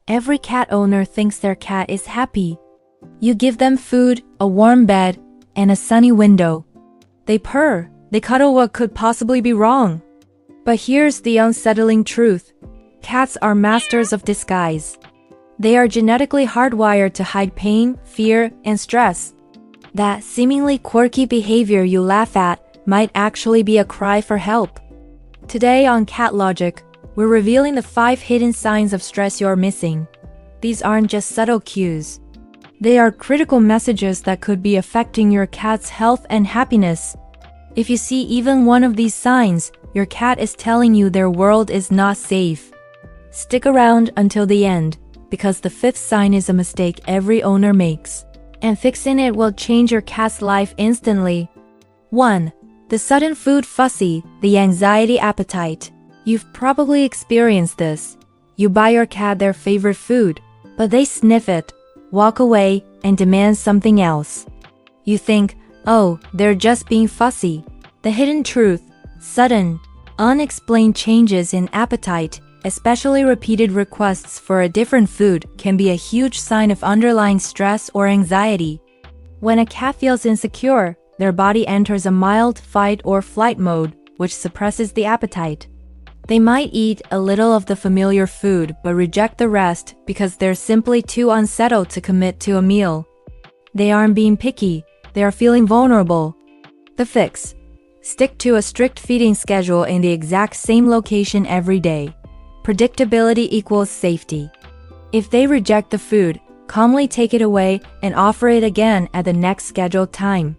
Every cat owner thinks their cat is happy. You give them food, a warm bed, and a sunny window. They purr, they cuddle. What could possibly be wrong? But here's the unsettling truth. Cats are masters of disguise. They are genetically hardwired to hide pain, fear, and stress. That seemingly quirky behavior you laugh at might actually be a cry for help. Today on Cat Logic, we're revealing the 5 hidden signs of stress you're missing. These aren't just subtle cues. They are critical messages that could be affecting your cat's health and happiness. If you see even one of these signs, your cat is telling you their world is not safe. Stick around until the end, because the 5th sign is a mistake every owner makes, and fixing it will change your cat's life instantly. 1. The sudden food fussy, the anxiety appetite. You've probably experienced this. You buy your cat their favorite food, but they sniff it, walk away, and demand something else. You think, oh, they're just being fussy. The hidden truth: sudden, unexplained changes in appetite, especially repeated requests for a different food, can be a huge sign of underlying stress or anxiety. When a cat feels insecure, their body enters a mild fight or flight mode, which suppresses the appetite. They might eat a little of the familiar food but reject the rest because they're simply too unsettled to commit to a meal. They aren't being picky, they are feeling vulnerable. The fix: stick to a strict feeding schedule in the exact same location every day. Predictability equals safety. If they reject the food, calmly take it away and offer it again at the next scheduled time.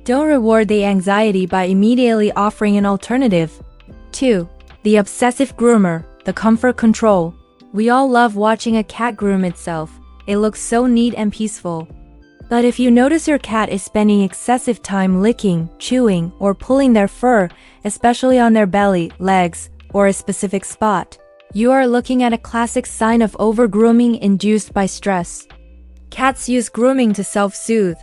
Don't reward the anxiety by immediately offering an alternative. 2. The obsessive groomer, the comfort control. We all love watching a cat groom itself. It looks so neat and peaceful. But if you notice your cat is spending excessive time licking, chewing, or pulling their fur, especially on their belly, legs, or a specific spot, you are looking at a classic sign of over-grooming induced by stress. Cats use grooming to self-soothe.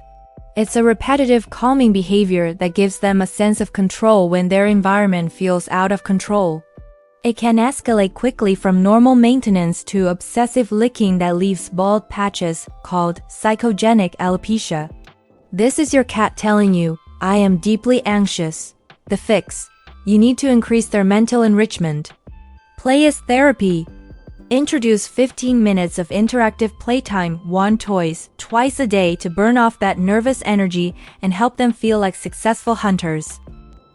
It's a repetitive, calming behavior that gives them a sense of control when their environment feels out of control. It can escalate quickly from normal maintenance to obsessive licking that leaves bald patches, called psychogenic alopecia. This is your cat telling you, I am deeply anxious. The fix: you need to increase their mental enrichment. Play is therapy. Introduce 15 minutes of interactive playtime, wand toys, twice a day to burn off that nervous energy and help them feel like successful hunters.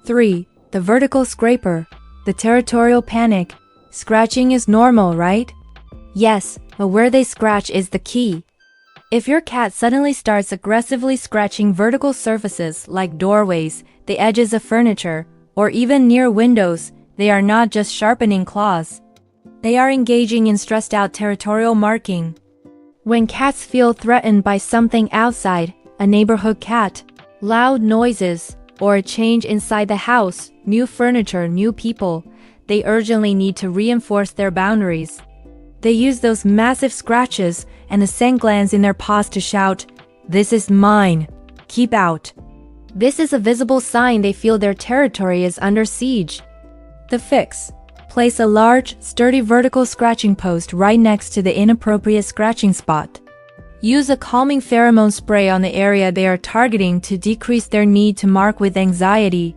3. The vertical scraper, the territorial panic. Scratching is normal, right? Yes, but where they scratch is the key. If your cat suddenly starts aggressively scratching vertical surfaces like doorways, the edges of furniture, or even near windows, they are not just sharpening claws. They are engaging in stressed-out territorial marking. When cats feel threatened by something outside, a neighborhood cat, loud noises, or a change inside the house, new furniture, new people, they urgently need to reinforce their boundaries. They use those massive scratches and the scent glands in their paws to shout, "This is mine. Keep out." This is a visible sign they feel their territory is under siege. The fix: place a large, sturdy vertical scratching post right next to the inappropriate scratching spot. Use a calming pheromone spray on the area they are targeting to decrease their need to mark with anxiety.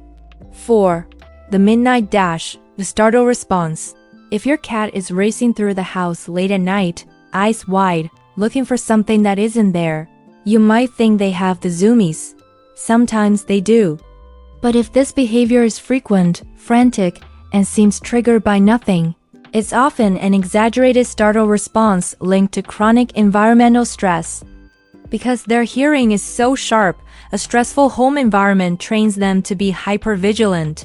4. The midnight dash, the startle response. If your cat is racing through the house late at night, eyes wide, looking for something that isn't there, you might think they have the zoomies. Sometimes they do. But if this behavior is frequent, frantic, and seems triggered by nothing, it's often an exaggerated startle response linked to chronic environmental stress. Because their hearing is so sharp, a stressful home environment trains them to be hypervigilant.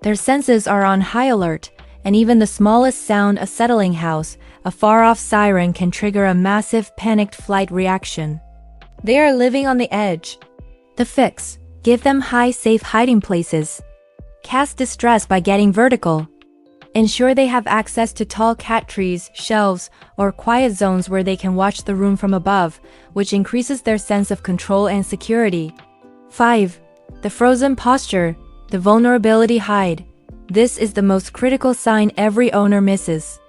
Their senses are on high alert, and even the smallest sound, a settling house, a far-off siren, can trigger a massive panicked flight reaction. They are living on the edge. The fix: give them high, safe hiding places. Cats distress by getting vertical. Ensure they have access to tall cat trees, shelves, or quiet zones where they can watch the room from above, which increases their sense of control and security. 5. The frozen posture, the vulnerability hide. This is the most critical sign every owner misses.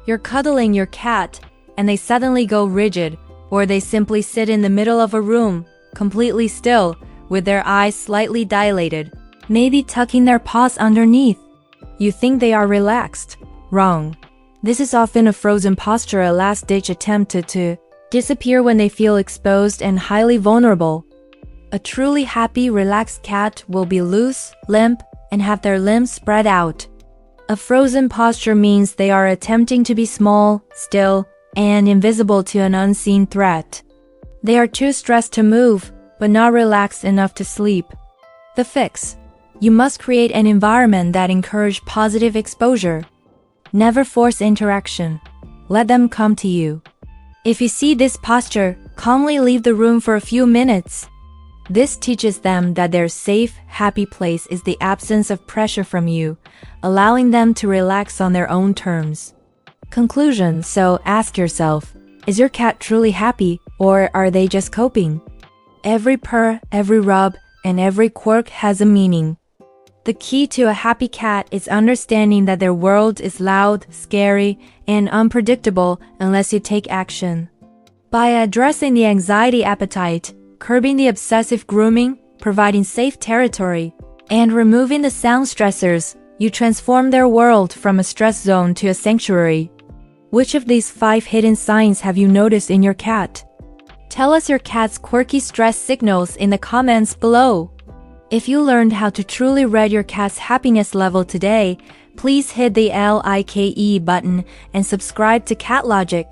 You're cuddling your cat, and they suddenly go rigid, or they simply sit in the middle of a room, completely still, with their eyes slightly dilated, maybe tucking their paws underneath. You think they are relaxed. Wrong. This is often a frozen posture, a last-ditch attempt to disappear when they feel exposed and highly vulnerable. A truly happy, relaxed cat will be loose, limp, and have their limbs spread out. A frozen posture means they are attempting to be small, still, and invisible to an unseen threat. They are too stressed to move, but not relaxed enough to sleep. The fix: you must create an environment that encourages positive exposure. Never force interaction. Let them come to you. If you see this posture, calmly leave the room for a few minutes. This teaches them that their safe, happy place is the absence of pressure from you, allowing them to relax on their own terms. Conclusion: so ask yourself, is your cat truly happy, or are they just coping? Every purr, every rub, and every quirk has a meaning. The key to a happy cat is understanding that their world is loud, scary, and unpredictable unless you take action. By addressing the anxiety appetite, curbing the obsessive grooming, providing safe territory, and removing the sound stressors, you transform their world from a stress zone to a sanctuary. Which of these 5 hidden signs have you noticed in your cat? Tell us your cat's quirky stress signals in the comments below. If you learned how to truly read your cat's happiness level today, please hit the like button and subscribe to Cat Logic.